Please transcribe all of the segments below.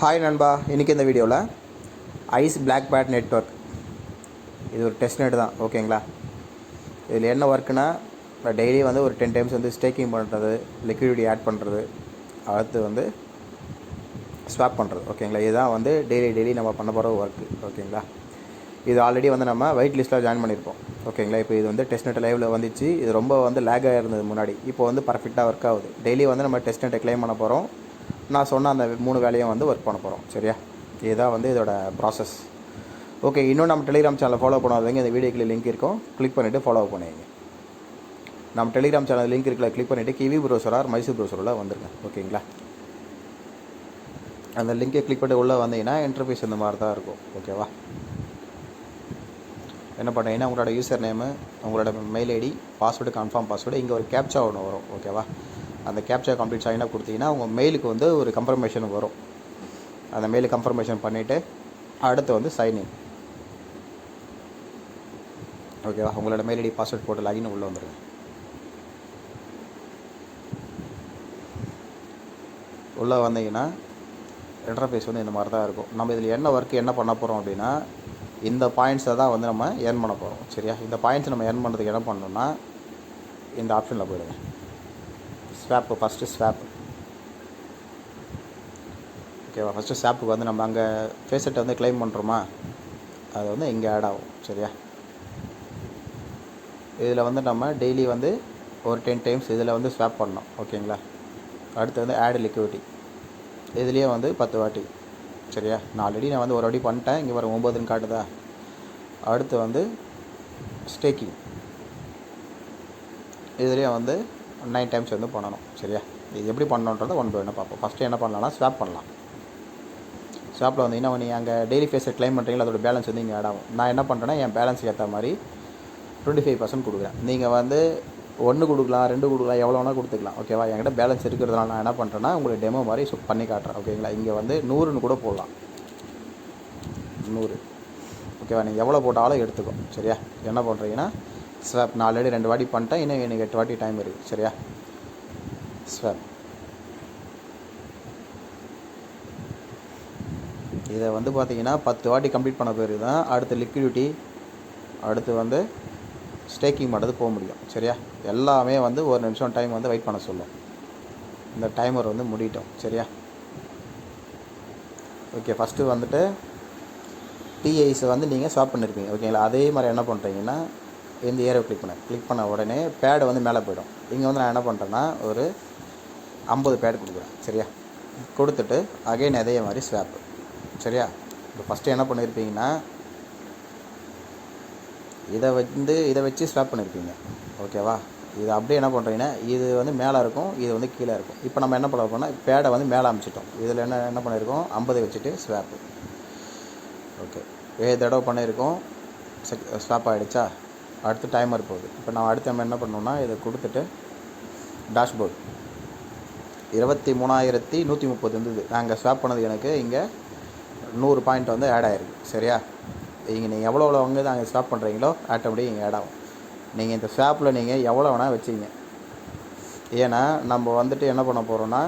Hi நண்பா, இன்றைக்கி இந்த வீடியோவில் ஐஸ் பிளாக் பேட் நெட்வொர்க் இது ஒரு டெஸ்ட் நெட் தான். ஓகேங்களா? இதில் என்ன ஒர்க்குனா, டெய்லி வந்து ஒரு 10 டைம்ஸ் வந்து ஸ்டேக்கிங் பண்ணுறது, லிக்விடிட்டி ஆட் பண்ணுறது, அடுத்து வந்து ஸ்வாப் பண்ணுறது. ஓகேங்களா? இதுதான் வந்து டெய்லி நம்ம பண்ண போகிற ஒர்க்கு. ஓகேங்களா? இது ஆல்ரெடி வந்து நம்ம வெயிட் லிஸ்ட்டில் ஜாயின் பண்ணியிருப்போம். ஓகேங்களா? இப்போ இது வந்து டெஸ்ட் நெட் லைவில் வந்துச்சு. இது ரொம்ப வந்து லேகாக இருந்தது முன்னாடி. இப்போ வந்து பர்ஃபெக்டாக ஒர்க் ஆகுது. டெய்லி வந்து நம்ம டெஸ்ட் நெட்டை க்ளைம் பண்ண போகிறோம். நான் சொன்ன அந்த 3 வேலையும் வந்து ஒர்க் பண்ண போகிறோம். சரியா? இதுதான் வந்து இதோட ப்ராசஸ். ஓகே, இன்னும் நம்ம டெலிகிராம் சேனலை ஃபாலோ பண்ணாதவங்க இந்த வீடியோக்கு லிங்க் இருக்கும், கிளிக் பண்ணிவிட்டு ஃபாலோ பண்ணுவீங்க. நம்ம டெலிகிராம் சேனல் லிங்க் இருக்கல, கிளிக் பண்ணிவிட்டு கிவி ப்ரௌசர் ஆர் மைசூர் ப்ரௌசரில் வந்துருங்க. ஓகேங்களா? அந்த லிங்கை கிளிக் பண்ணி உள்ளே வந்தீங்கன்னா இன்டர்ஃபேஸ் இந்த மாதிரி தான் இருக்கும். ஓகேவா? என்ன பண்ணுறீங்கன்னா, உங்களோட யூசர் நேமு, உங்களோட mail ID, password, confirm password, இங்கே ஒரு கேப்ச்சா ஒன்று வரும். ஓகேவா? அந்த கேப்ச்சா கம்ப்ளீட் சைனாக கொடுத்தீங்கன்னா உங்கள் மெயிலுக்கு வந்து ஒரு கன்ஃபர்மேஷன் வரும். அந்த மெயிலுக்கு கன்ஃபர்மேஷன் பண்ணிவிட்டு அடுத்து வந்து சைன்இன். ஓகேவா? உங்களோட மெயில் ஐடி, பாஸ்வேர்ட் போட்டு லாகின் உள்ளே வந்துடுங்க. உள்ளே வந்தீங்கன்னா இன்டர்ஃபேஸ் வந்து இந்த மாதிரி தான் இருக்கும். நம்ம இதில் என்ன ஒர்க்கு என்ன பண்ண போகிறோம் அப்படின்னா, இந்த பாயிண்ட்ஸை தான் வந்து நம்ம ஏர்ன் பண்ண போகிறோம். சரியா? இந்த பாயிண்ட்ஸ் நம்ம ஏர்ன் பண்ணுறதுக்கு என்ன பண்ணணும்னா, இந்த ஆப்ஷனில் போயிடுங்க. Swap, first swap. ஓகேவா? ஃபஸ்ட்டு ஸ்வாப்புக்கு வந்து நம்ம அங்கே ஃபேஸெட்டை வந்து க்ளைம் பண்ணுறோமா, அது வந்து இங்கே ஆட் ஆகும். சரியா? இதில் வந்து நம்ம டெய்லி வந்து ஒரு 10 டைம்ஸ் இதில் வந்து ஸ்வாப் பண்ணோம். ஓகேங்களா? அடுத்து வந்து ஆட் லிக்விடிட்டி, இதுலேயே வந்து 10 வாட்டி. சரியா? நான் ஆல்ரெடி வந்து ஒரு வாட்டி பண்ணிட்டேன். இங்கே வர 9ன்னு காட்டுதா. அடுத்து வந்து ஸ்டேக்கிங், இதுலேயே வந்து 9 டைம்ஸ் வந்து பண்ணணும். சரியா? இது எப்படி பண்ணணுன்றதை ஒன் பை ஒன்று பார்ப்போம். ஃபஸ்ட்டு என்ன பண்ணலாம்னா, ஸ்வாப் பண்ணலாம். ஸ்வாப்பில் வந்தீங்கன்னா நீங்கள் அங்கே டெய்லி ஃபேஸை க்ளைம் பண்ணுறீங்களா, அதோட பேலன்ஸ் வந்து இங்கே ஆட் ஆகும். நான் என்ன பண்ணுறேன்னா, என் பேலன்ஸுக்கு ஏற்ற மாதிரி 25% கொடுக்குறேன். நீங்கள் வந்து 1 கொடுக்கலாம், 2 கொடுக்கலாம், எவ்வளோ வேணால் கொடுத்துக்கலாம். ஓகேவா? என்கிட்ட பேலன்ஸ் இருக்கிறதுனால நான் என்ன பண்ணுறேன்னா, உங்களுக்கு டெமோ மாதிரி பண்ணி காட்டுறேன். ஓகேங்களா? இங்கே வந்து 100ன்னு கூட போடலாம். 100. ஓகேவா? நீங்கள் எவ்வளோ போட்டாலும் எடுத்துக்கும். சரியா? என்ன பண்ணுறீங்கன்னா, ஸ்வாப் நான் ஆல்ரெடி 2 வாட்டி பண்ணிட்டேன். இன்னும் எனக்கு 8 வாட்டி டைம் இருக்குது. சரியா? ஸ்வாப் இதை வந்து பார்த்தீங்கன்னா 10 வாட்டி கம்ப்ளீட் பண்ண பிறகு தான் அடுத்து லிக்விடிட்டி, அடுத்து வந்து ஸ்டேக்கிங் பண்ணுறது போக முடியும். சரியா? எல்லாமே வந்து 1 நிமிஷம் டைம் வந்து வெயிட் பண்ண சொல்லும். இந்த டைமர் வந்து முடிட்டோம். சரியா? ஓகே, ஃபஸ்ட்டு வந்துட்டு டிஐஸை வந்து நீங்கள் ஸ்வாப் பண்ணியிருப்பீங்க. ஓகேங்களா? அதே மாதிரி என்ன பண்ணுறீங்கன்னா, இந்த ஏரியாவை கிளிக் பண்ண உடனே பேடு வந்து மேலே போய்டும். இங்கே வந்து நான் என்ன பண்ணுறேன்னா, ஒரு 50 பேடு கொடுக்குறேன். சரியா? கொடுத்துட்டு அகைன் அதே மாதிரி ஸ்வாப்பு. சரியா? இப்போ ஃபஸ்ட்டு என்ன பண்ணியிருப்பீங்கன்னா, இதை வச்சு ஸ்வாப் பண்ணியிருப்பீங்க. ஓகேவா? இது அப்படியே என்ன பண்ணுறீங்கன்னா, இது வந்து மேலே இருக்கும், இது வந்து கீழே இருக்கும். இப்போ நம்ம என்ன பண்ண போகிறோம்னா, பேடை வந்து மேலே அமைச்சிட்டோம். இதில் என்ன பண்ணியிருக்கோம், 50 வச்சுட்டு ஸ்வாப்பு. ஓகே, 7 தடவை பண்ணியிருக்கோம். ஸ்வாப் ஆகிடுச்சா? அடுத்து டைமர் போகுது. இப்போ நான் அடுத்து நம்ம என்ன பண்ணோம்னா, இதை கொடுத்துட்டு டேஷ்போர்டு 23,130 இருந்தது. நாங்கள் ஸ்வாப் பண்ணது எனக்கு இங்கே 100 பாயிண்ட் வந்து ஆட் ஆகிருக்கு. சரியா? இங்கே நீங்கள் எவ்வளோ வந்து நாங்கள் ஸ்வாப் பண்ணுறீங்களோ ஆட்டோமேட்டிக் இங்கே ஆட் ஆகும். நீங்கள் இந்த ஸ்வாப்பில் நீங்கள் எவ்வளோ வேணால் வச்சிங்க. ஏன்னா நம்ம வந்துட்டு என்ன பண்ண போகிறோன்னா,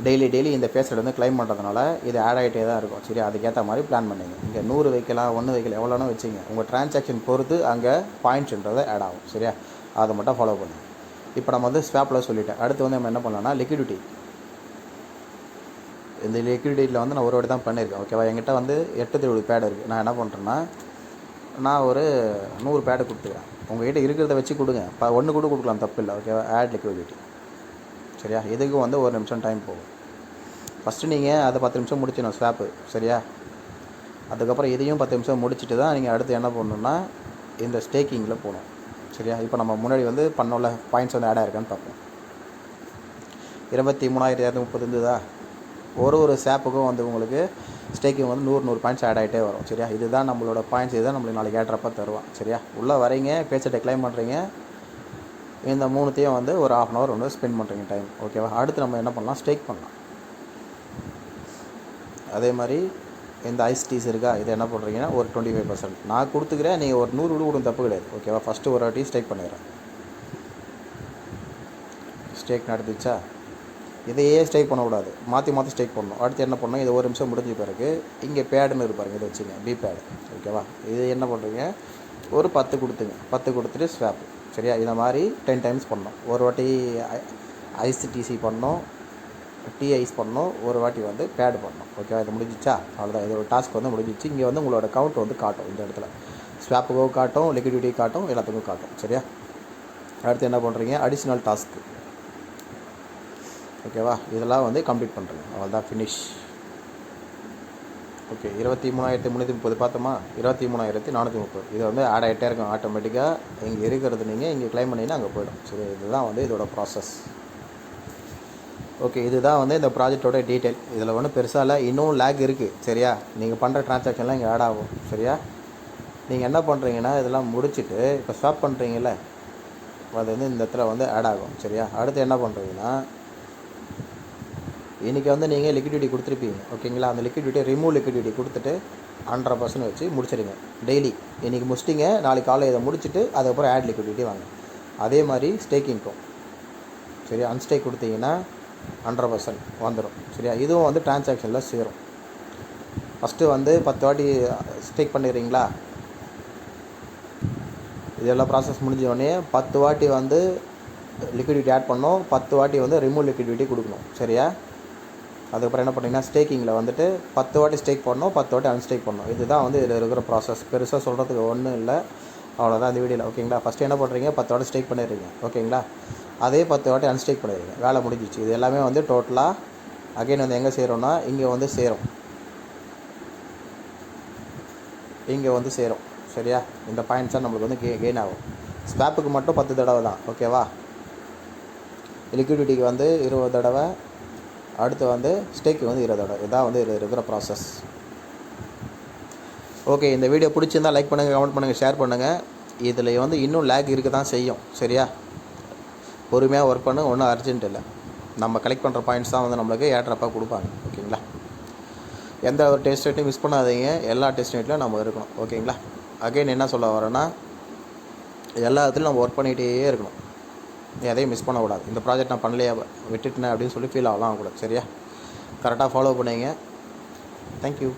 டெய்லி இந்த ஃபேஸில் வந்து க்ளைம் பண்ணுறதுனால இது ஆட் ஆகிட்டே தான் இருக்கும். சரி, அதுக்கேற்ற மாதிரி பிளான் பண்ணிங்க. இங்கே 100 வைக்கலாம், 1 வைக்கலாம், எவ்வளோனா வச்சிங்க. உங்கள் ட்ரான்சாக்ஷன் பொறுத்து அங்கே பாயிண்ட்ஸ்ன்றதை ஆட் ஆகும். சரியா? அதை மட்டும் ஃபாலோ பண்ணுங்கள். இப்போ நம்ம வந்து ஸ்வாப்பில் சொல்லிட்டேன். அடுத்து வந்து நம்ம என்ன பண்ணலாம்னா, லிக்விடிட்டி. இந்த லிக்விடிட்டியில் வந்து நான் ஒரு வாட்டி தான் பண்ணியிருக்கேன். ஓகேவா? என்கிட்ட வந்து 8 பேடு இருக்குது. நான் என்ன பண்ணுறேன்னா, நான் ஒரு 100 பேடு கொடுத்துக்கிறேன். உங்கள்கிட்ட இருக்கிறத வச்சு கொடுங்க. 1 கூட கொடுக்கலாம், தப்பு இல்லை. ஓகேவா? Add liquidity. சரியா? இதுக்கும் வந்து 1 நிமிஷம் டைம் போகும். ஃபஸ்ட்டு நீங்கள் அதை 10 நிமிஷம் முடிச்சிடணும் ஸ்வாப்பு. சரியா? அதுக்கப்புறம் இதையும் 10 நிமிஷம் முடிச்சுட்டு தான் நீங்கள் அடுத்து என்ன பண்ணணுன்னா, இந்த ஸ்டேக்கிங்கில் போகணும். சரியா? இப்போ நம்ம முன்னாடி வந்து பண்ணோம்ல, பாயிண்ட்ஸ் வந்து ஆட் ஆகிருக்கான்னு பார்ப்போம். 23,230 இருந்ததா? ஒரு ஸ்வாப்புக்கும் வந்து உங்களுக்கு ஸ்டேக்கிங் வந்து 100 பாயிண்ட்ஸ் ஆட் ஆகிட்டே வரும். சரியா? இதுதான் நம்மளோட பாயிண்ட்ஸ். இதுதான் நம்மளுக்கு நாளைக்கு ஏற்றப்ப தருவான். சரியா? உள்ளே வரீங்க, பேச்சை க்ளைம் பண்ணுறீங்க. இந்த 3த்தையும் வந்து ஒரு 1/2 hour வந்து ஸ்பெண்ட் பண்ணுறீங்க டைம். ஓகேவா? அடுத்து நம்ம என்ன பண்ணலாம், ஸ்டேக் பண்ணலாம். அதே மாதிரி இந்த ஐஸ்டீஸ் இருக்கா, இதை என்ன பண்ணுறீங்கன்னா ஒரு 25% நான் கொடுத்துக்கிறேன். நீங்கள் ஒரு 100 கூட தப்பு கிடையாது. ஓகேவா? ஃபஸ்ட்டு ஒரு வாட்டி ஸ்டேக் பண்ணிடுறேன். ஸ்டேக் நடந்துச்சா? இதையே ஸ்டேக் பண்ணக்கூடாது, மாற்றி மாற்றி ஸ்டேக் பண்ணணும். அடுத்து என்ன பண்ணணும், இது 1 நிமிஷம் முடிஞ்ச பிறகு இங்கே பேடுன்னு இருப்பாருங்க, இதை வச்சுங்க, பி பேடு. ஓகேவா? இது என்ன பண்ணுறீங்க, ஒரு 10 கொடுத்துங்க. 10 கொடுத்துட்டு ஸ்வாப். சரியா? இந்த மாதிரி 10 டைம்ஸ் பண்ணணும். ஒரு வாட்டி ஐஸ் டிசி பண்ணணும், டீ ஐஸ் பண்ணணும், ஒரு வாட்டி வந்து பேடு பண்ணணும். ஓகேவா? இது முடிஞ்சிச்சா? அவ்வளோதான். இதோட டாஸ்க் வந்து முடிஞ்சிச்சு. இங்கே வந்து உங்களோட கவுண்ட் வந்து காட்டும். இந்த இடத்துல ஸ்வாப்புக்கும் காட்டும், லிக்விடிட்டி காட்டும், எல்லாத்துக்கும் காட்டும். சரியா? அடுத்து என்ன பண்ணுறீங்க, அடிஷ்னல் டாஸ்க்கு. ஓகேவா? இதெல்லாம் வந்து கம்ப்ளீட் பண்ணுறீங்க. அவ்வளோதான், ஃபினிஷ். ஓகே, 23,330 பார்த்தோமா? 23,430. இது வந்து ஆட் ஆகிட்டே இருக்கும் ஆட்டோமேட்டிக்காக. இங்கே இருக்கிறது நீங்கள் இங்கே கிளைம் பண்ணிங்கன்னா அங்கே போய்டும். சரி, இதுதான் வந்து இதோட ப்ராசஸ். ஓகே, இதுதான் வந்து இந்த ப்ராஜெக்டோட டீட்டெயில். இதில் ஒன்றும் பெருசாக இல்லை, இன்னும் லேக் இருக்குது. சரியா? நீங்கள் பண்ணுற ட்ரான்சாக்ஷன்லாம் இங்கே ஆட் ஆகும். சரியா? நீங்கள் என்ன பண்ணுறீங்கன்னா இதெல்லாம் முடிச்சுட்டு இப்போ ஸ்டாப் பண்ணுறீங்கல்ல, அது வந்து இந்த இடத்துல வந்து ஆட் ஆகும். சரியா? அடுத்து என்ன பண்ணுறீங்கன்னா, இன்றைக்கி வந்து நீங்கள் லிக்விடிட்டி கொடுத்துருப்பீங்க. ஓகேங்களா? அந்த லிக்விடிட்டி ரிமூவ் லிக்விடிட்டி கொடுத்துட்டு 100% வச்சு முடிச்சிடுங்க. டெய்லி இன்றைக்கி முடிச்சிட்டிங்க, நாளைக்கு காலையில் இதை முடிச்சுட்டு அதுக்கப்புறம் ஆட் லிக்விடிட்டி வாங்க. அதே மாதிரி ஸ்டேக்கிங்க்கும் சரியா, அன்ஸ்டேக் கொடுத்தீங்கன்னா 100% வந்துடும். சரியா? இதுவும் வந்து டிரான்சாக்ஷனில் சேரும். ஃபஸ்ட்டு வந்து 10 வாட்டி ஸ்டேக் பண்ணிடுறீங்களா, இதெல்லாம் ப்ராசஸ் முடிஞ்சோடனே 10 வாட்டி வந்து லிக்விடிட்டி ஆட் பண்ணோம், 10 வாட்டி வந்து ரிமூவ் லிக்விடிட்டி கொடுக்கணும். சரியா? அதுக்கப்புறம் என்ன பண்ணிங்கன்னா ஸ்டேக்கிங்கில் வந்துட்டு 10 வாட்டி ஸ்டேக் பண்ணணும், 10 வாட்டி அன்ஸ்டேக் பண்ணணும். இதுதான் வந்து இதில் இருக்கிற ப்ராசஸ். பெருசாக சொல்கிறதுக்கு ஒன்றும் இல்லை, அவ்வளோதான் இந்த வீடியோவில். ஓகேங்களா? ஃபஸ்ட்டு என்ன பண்ணுறீங்க, 10 வாட்டி ஸ்டேக் பண்ணிடுறீங்க. ஓகேங்களா? அதே 10 வாட்டி அன்ஸ்டேக் பண்ணிடுறீங்க. வேலை முடிஞ்சிச்சு. இது எல்லாமே வந்து டோட்டலாக அகைன் வந்து எங்கே சேரும்னா இங்கே வந்து சேரும், இங்கே வந்து சேரும். சரியா? இந்த பாயிண்ட்ஸாக நம்மளுக்கு வந்து கெயின் ஆகும். ஸ்வாப்புக்கு மட்டும் 10 தடவை தான். ஓகேவா? லிக்விடிட்டிக்கு வந்து 20 தடவை, அடுத்து வந்து ஸ்டேக்கு வந்து 20 தடவை. இதான் வந்து இதில் இருக்கிற ப்ராசஸ். ஓகே, இந்த வீடியோ பிடிச்சிருந்தால் லைக் பண்ணுங்கள், கமெண்ட் பண்ணுங்கள், ஷேர் பண்ணுங்கள். இதில் வந்து இன்னும் லேக் இருக்க தான் செய்யும். சரியா? பொறுமையாக ஒர்க் பண்ணு, ஒன்றும் அர்ஜென்ட் இல்லை. நம்ம கலெக்ட் பண்ணுற பாயிண்ட்ஸ் தான் வந்து நம்மளுக்கு ஏட்ரப்பாக கொடுப்பாங்க. ஓகேங்களா? எந்த ஒரு டெஸ்ட் ரேட்டையும் மிஸ் பண்ணாதீங்க, எல்லா டெஸ்ட் ரேட்லையும் நம்ம இருக்கணும். ஓகேங்களா? அகைன் என்ன சொல்ல வரேன்னா, எல்லா இடத்துலையும் நம்ம ஒர்க் பண்ணிகிட்டே இருக்கணும், எதையும் மிஸ் பண்ணக்கூடாது. இந்த ப்ராஜெக்ட் நான் பண்ணலையா, விட்டுட்டேன் அப்படின்னு சொல்லி ஃபீல் ஆகலாம் கூட. சரியா? கரெக்டாக ஃபாலோ பண்ணுங்க. தேங்க்யூ.